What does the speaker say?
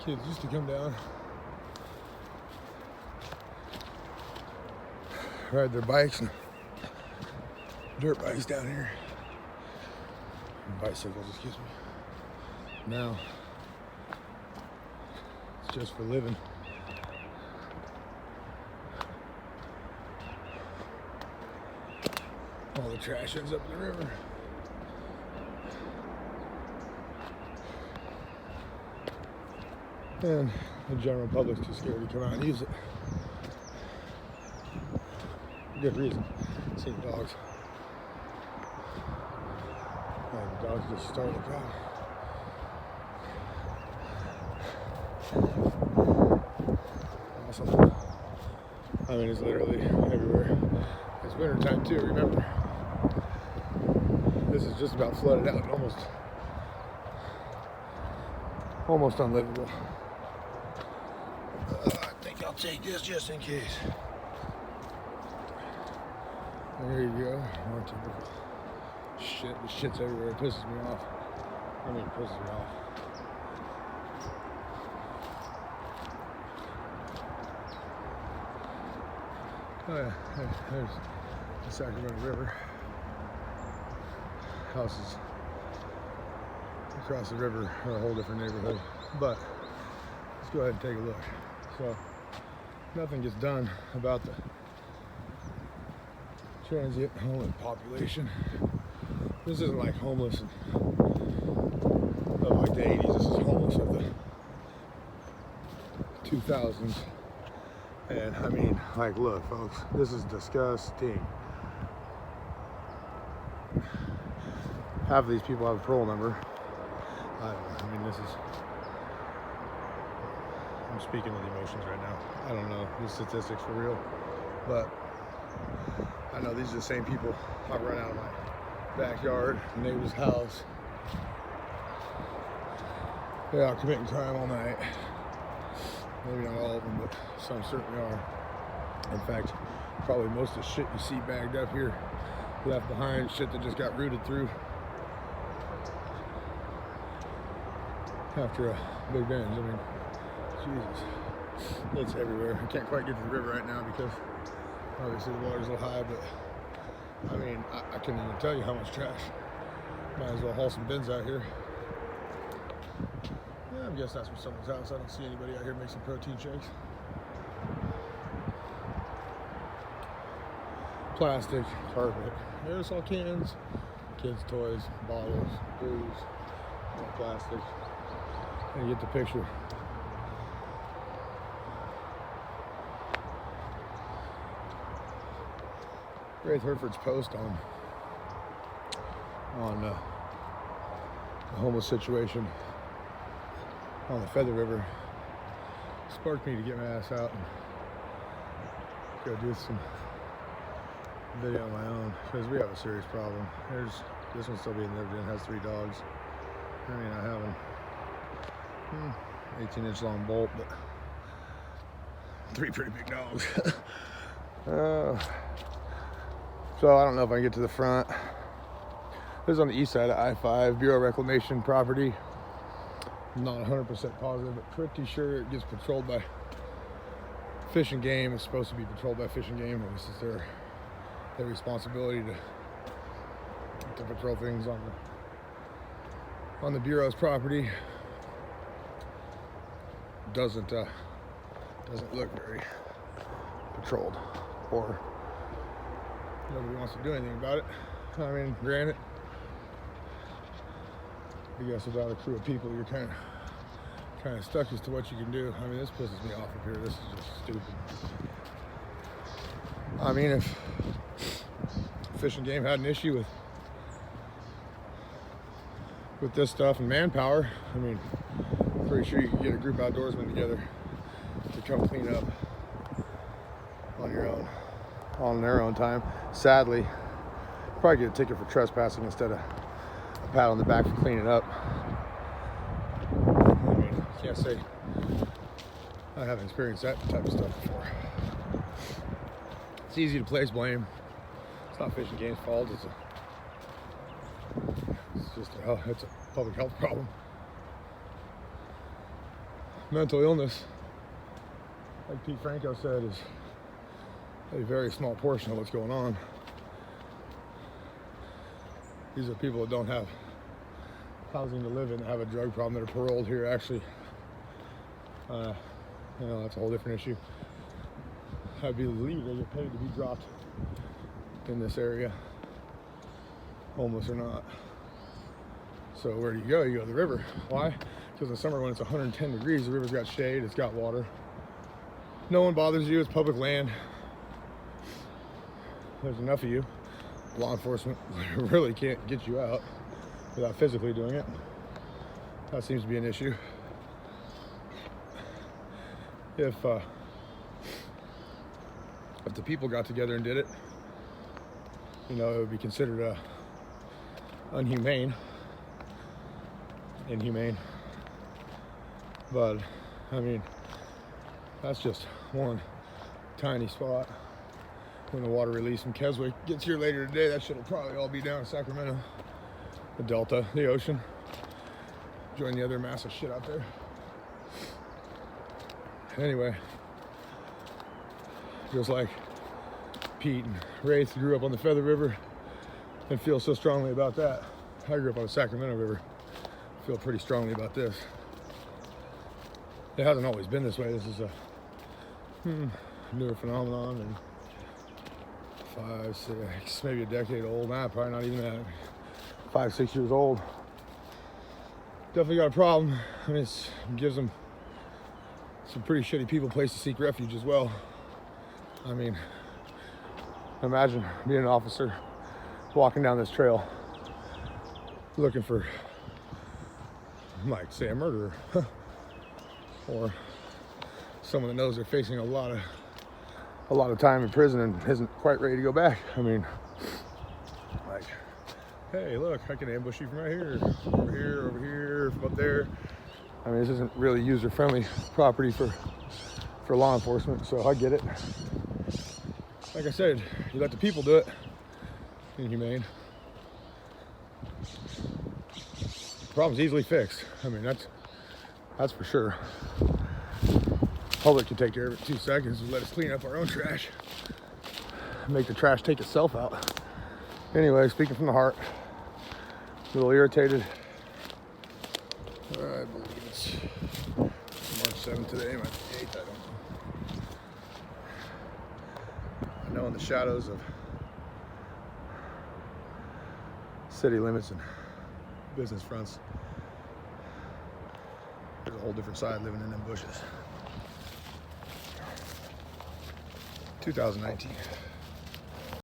Kids used to come down, ride their bikes and dirt bikes down here. Bicycles, excuse me. Now, it's just for living. All the trash ends up in the river. And the general public's too scared to come out and use it. Good reason. Seeing dogs. And dogs just started the problem. Awesome. I mean, it's literally everywhere. It's winter time too, remember. This is just about flooded out, almost unlivable. I think I'll take this just in case. There you go. More typical. Shit, this shit's everywhere. It pisses me off. I mean, it pisses me off. Oh yeah, there's the Sacramento River. Houses across the river are a whole different neighborhood. But let's go ahead and take a look. So nothing gets done about the transient homeless population. This isn't like homeless of like the 80s. This is homeless of the 2000s. And I mean, like, look, folks, this is disgusting. Half of these people have a parole number. I don't know. I mean, this is. I'm speaking with emotions right now. I don't know the statistics for real, but I know these are the same people I've run out of my backyard, neighbor's house. They're out committing crime all night. Maybe not all of them, but some certainly are. In fact, probably most of the shit you see bagged up here, left behind, shit that just got rooted through after a big binge. I mean, Jesus, it's everywhere. I can't quite get to the river right now because obviously the water's a little high, but I mean, I can't even tell you how much trash. Might as well haul some bins out here. Yeah, I guess that's from someone's house. I don't see anybody out here make some protein shakes. Plastic, carpet, aerosol cans, kids' toys, bottles, booze, more plastic. And you get the picture. Grace Hereford's post on the homeless situation on the Feather River sparked me to get my ass out and go do some video on my own, because we have a serious problem. There's this one's still being lived in, has 3 dogs. I mean, I have an 18-inch long bolt, but 3 pretty big dogs. So I don't know if I can get to the front. This is on the east side of I-5, Bureau of Reclamation property. I'm not 100% positive, but pretty sure it gets patrolled by Fish and Game. It's supposed to be patrolled by Fish and Game, and this is their responsibility to patrol things on the Bureau's property. Doesn't look very patrolled, or nobody wants to do anything about it. I mean, granted, I guess without a crew of people, you're kind of stuck as to what you can do. I mean, this pisses me off up here. This is just stupid. I mean, if Fish and Game had an issue with this stuff and manpower, I mean, I'm pretty sure you could get a group outdoorsmen together to come clean up on your own, on their own time. Sadly, probably get a ticket for trespassing instead of a pat on the back for cleaning up. I mean, can't say I haven't experienced that type of stuff before. It's easy to place blame. It's not Fish and Game's fault. It's a public health problem. mental illness, like Pete Franco said, is a very small portion of what's going on. These are people that don't have housing to live in, that have a drug problem, that are paroled here. Actually, that's a whole different issue. I believe they get paid to be dropped in this area, homeless or not. So where do you go? You go to the river. Why? Because in the summer when it's 110 degrees, the river's got shade, it's got water. No one bothers you, it's public land. There's enough of you. Law enforcement really can't get you out without physically doing it. That seems to be an issue. If the people got together and did it, it would be considered inhumane. But I mean, that's just one tiny spot. When the water release from Keswick gets here later today, that shit will probably all be down in Sacramento, the Delta, the ocean. Join the other massive shit out there. Anyway, just like Pete and Wraith grew up on the Feather River and feel so strongly about that, I grew up on the Sacramento River. Feel pretty strongly about this. It hasn't always been this way. This is a newer phenomenon, and 5, 6, maybe a decade old. Nah, probably not even that. 5, 6 years old. Definitely got a problem. I mean, it gives them some pretty shitty people a place to seek refuge as well. I mean, imagine being an officer walking down this trail looking for, like, say, a murderer or someone that knows they're facing a lot of time in prison and isn't quite ready to go back. I mean, like, hey, look, I can ambush you from right here, over here, from up there. I mean, this isn't really user-friendly property for law enforcement, so I get it. Like I said, you let the people do it. Inhumane. The problem's easily fixed. I mean, that's for sure. Public can take care of it in 2 seconds and let us clean up our own trash. Make the trash take itself out. Anyway, speaking from the heart, a little irritated. I believe it's March 7th today, March 8th, I don't know. I know in the shadows of city limits and business fronts, there's a whole different side living in them bushes. 2019.